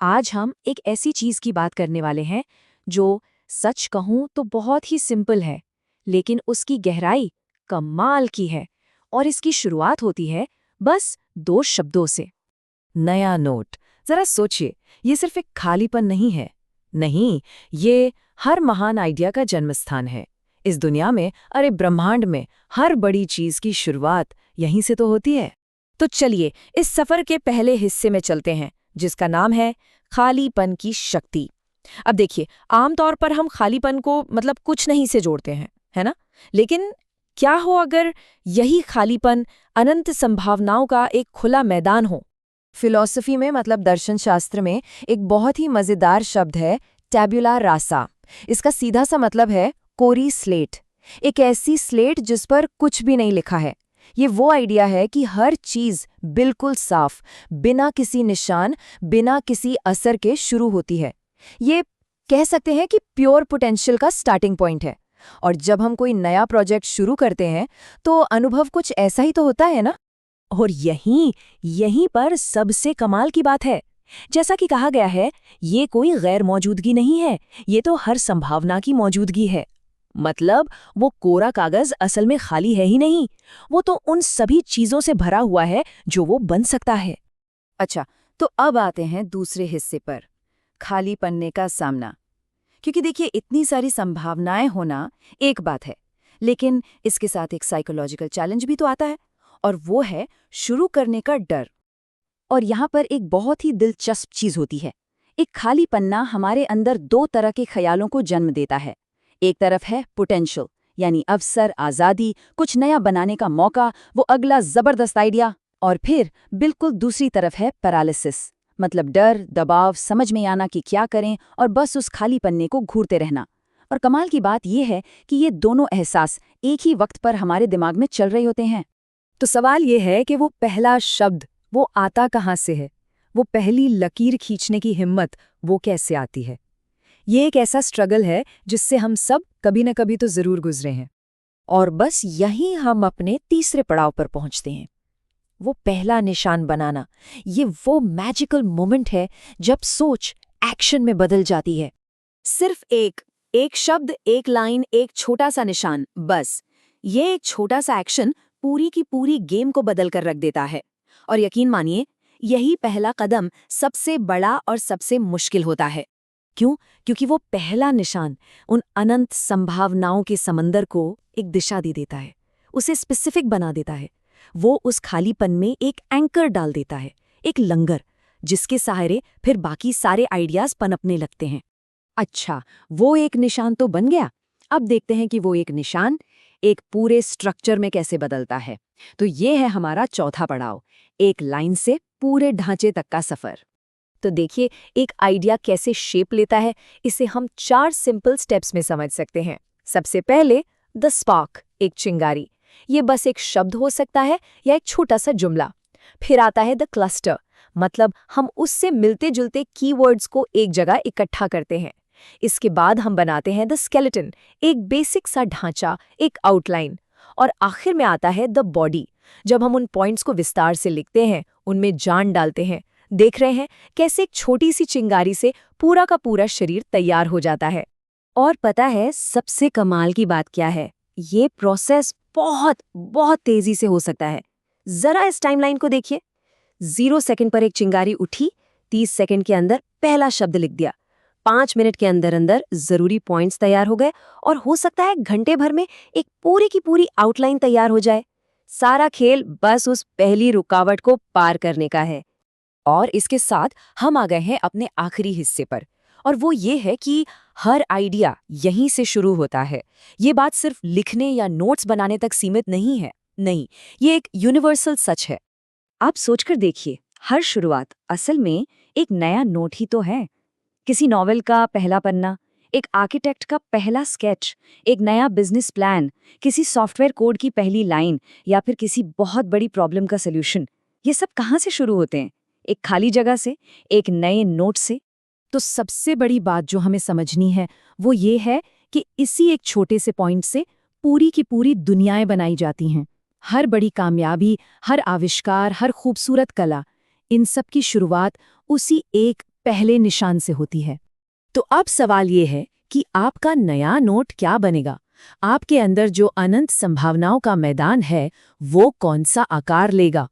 आज हम एक ऐसी चीज की बात करने वाले हैं जो सच कहूं तो बहुत ही सिंपल है, लेकिन उसकी गहराई कमाल की है। और इसकी शुरुआत होती है बस दो शब्दों से। नया नोट। जरा सोचिए, ये सिर्फ एक खालीपन नहीं है। नहीं, ये हर महान आइडिया का जन्मस्थान है। इस दुनिया में, अरे ब्रह्मांड में, हर बड़ी चीज की शुरुआत यहीं से तो होती है। तो चलिए इस सफर के पहले हिस्से में चलते हैं, जिसका नाम है खालीपन की शक्ति। अब देखिए, आमतौर पर हम खालीपन को मतलब कुछ नहीं से जोड़ते हैं, है ना? लेकिन क्या हो अगर यही खालीपन अनंत संभावनाओं का एक खुला मैदान हो? फिलॉसफी में मतलब दर्शन शास्त्र में एक बहुत ही मजेदार शब्द है टैब्यूला रासा। इसका सीधा सा मतलब है कोरी स्लेट। एक ऐसी स्लेट जिस पर कुछ भी नहीं लिखा है। ये वो आइडिया है कि हर चीज बिल्कुल साफ, बिना किसी निशान, बिना किसी असर के शुरू होती है। ये कह सकते हैं कि प्योर पोटेंशियल का स्टार्टिंग पॉइंट है। और जब हम कोई नया प्रोजेक्ट शुरू करते हैं तो अनुभव कुछ ऐसा ही तो होता है ना। और यहीं पर सबसे कमाल की बात है। जैसा कि कहा गया है, ये कोई गैर मौजूदगी नहीं है, ये तो हर संभावना की मौजूदगी है। मतलब वो कोरा कागज असल में खाली है ही नहीं, वो तो उन सभी चीजों से भरा हुआ है जो वो बन सकता है। अच्छा, तो अब आते हैं दूसरे हिस्से पर, खाली पन्ने का सामना। क्योंकि देखिए, इतनी सारी संभावनाएं होना एक बात है, लेकिन इसके साथ एक साइकोलॉजिकल चैलेंज भी तो आता है, और वो है शुरू करने का डर। और यहाँ पर एक बहुत ही दिलचस्प चीज होती है। एक खाली पन्ना हमारे अंदर दो तरह के ख्यालों को जन्म देता है। एक तरफ है पोटेंशियल, यानी अवसर, आज़ादी, कुछ नया बनाने का मौका, वो अगला जबरदस्त आइडिया। और फिर बिल्कुल दूसरी तरफ है पैरालिसिस, मतलब डर, दबाव, समझ में आना कि क्या करें, और बस उस खाली पन्ने को घूरते रहना। और कमाल की बात यह है कि ये दोनों एहसास एक ही वक्त पर हमारे दिमाग में चल रहे होते हैं। तो सवाल ये है कि वो पहला शब्द वो आता कहाँ से है? वो पहली लकीर खींचने की हिम्मत वो कैसे आती है? ये एक ऐसा स्ट्रगल है जिससे हम सब कभी न कभी तो जरूर गुजरे हैं। और बस यहीं हम अपने तीसरे पड़ाव पर पहुंचते हैं, वो पहला निशान बनाना। ये वो मैजिकल मोमेंट है जब सोच एक्शन में बदल जाती है। सिर्फ एक शब्द, एक लाइन, एक छोटा सा निशान, बस ये एक छोटा सा एक्शन पूरी की पूरी गेम को बदल कर रख देता है। और यकीन मानिए, यही पहला कदम सबसे बड़ा और सबसे मुश्किल होता है। क्यों? क्योंकि वो पहला निशान उन अनंत संभावनाओं के समंदर को एक दिशा दे देता है, उसे स्पेसिफिक बना देता है। वो उस खालीपन में एक एंकर डाल देता है, एक लंगर, जिसके सहारे फिर बाकी सारे आइडियाज पनपने लगते हैं। अच्छा, वो एक निशान तो बन गया। अब देखते हैं कि वो एक निशान एक पूरे स्ट्रक्चर में कैसे बदलता है। तो ये है हमारा चौथा पड़ाव, एक लाइन से पूरे ढांचे तक का सफर। तो देखिए, एक आइडिया कैसे शेप लेता है, इसे हम 4 सिंपल स्टेप्स में समझ सकते हैं। सबसे पहले द स्पार्क, एक चिंगारी। ये बस एक शब्द हो सकता है या एक छोटा सा जुमला। फिर आता है द क्लस्टर, मतलब हम उससे मिलते जुलते कीवर्ड्स को एक जगह इकट्ठा करते हैं। इसके बाद हम बनाते हैं द स्केलेटन, एक बेसिक सा ढांचा, एक आउटलाइन। और आखिर में आता है द बॉडी, जब हम उन पॉइंट्स को विस्तार से लिखते हैं, उनमें जान डालते हैं। देख रहे हैं कैसे एक छोटी सी चिंगारी से पूरा का पूरा शरीर तैयार हो जाता है। और पता है सबसे कमाल की बात क्या है? ये प्रोसेस बहुत बहुत तेजी से हो सकता है। जरा इस टाइमलाइन को देखिए। 0 सेकंड पर एक चिंगारी उठी, 30 सेकंड के अंदर पहला शब्द लिख दिया, 5 मिनट के अंदर अंदर जरूरी पॉइंट्स तैयार हो गए, और हो सकता है घंटे भर में एक पूरी की पूरी आउटलाइन तैयार हो जाए। सारा खेल बस उस पहली रुकावट को पार करने का है। और इसके साथ हम आ गए हैं अपने आखिरी हिस्से पर, और वो ये है कि हर आइडिया यहीं से शुरू होता है। ये बात सिर्फ लिखने या नोट्स बनाने तक सीमित नहीं है। नहीं, ये एक यूनिवर्सल सच है। आप सोचकर देखिए, हर शुरुआत असल में एक नया नोट ही तो है। किसी नॉवेल का पहला पन्ना, एक आर्किटेक्ट का पहला स्केच, एक नया बिजनेस प्लान, किसी सॉफ्टवेयर कोड की पहली लाइन, या फिर किसी बहुत बड़ी प्रॉब्लम का सॉल्यूशन। ये सब कहाँ से शुरू होते हैं? एक खाली जगह से, एक नए नोट से। तो सबसे बड़ी बात जो हमें समझनी है वो ये है कि इसी एक छोटे से पॉइंट से पूरी की पूरी दुनियाएं बनाई जाती हैं। हर बड़ी कामयाबी, हर आविष्कार, हर खूबसूरत कला, इन सब की शुरुआत उसी एक पहले निशान से होती है। तो अब सवाल ये है कि आपका नया नोट क्या बनेगा? आपके अंदर जो अनंत संभावनाओं का मैदान है, वो कौन सा आकार लेगा?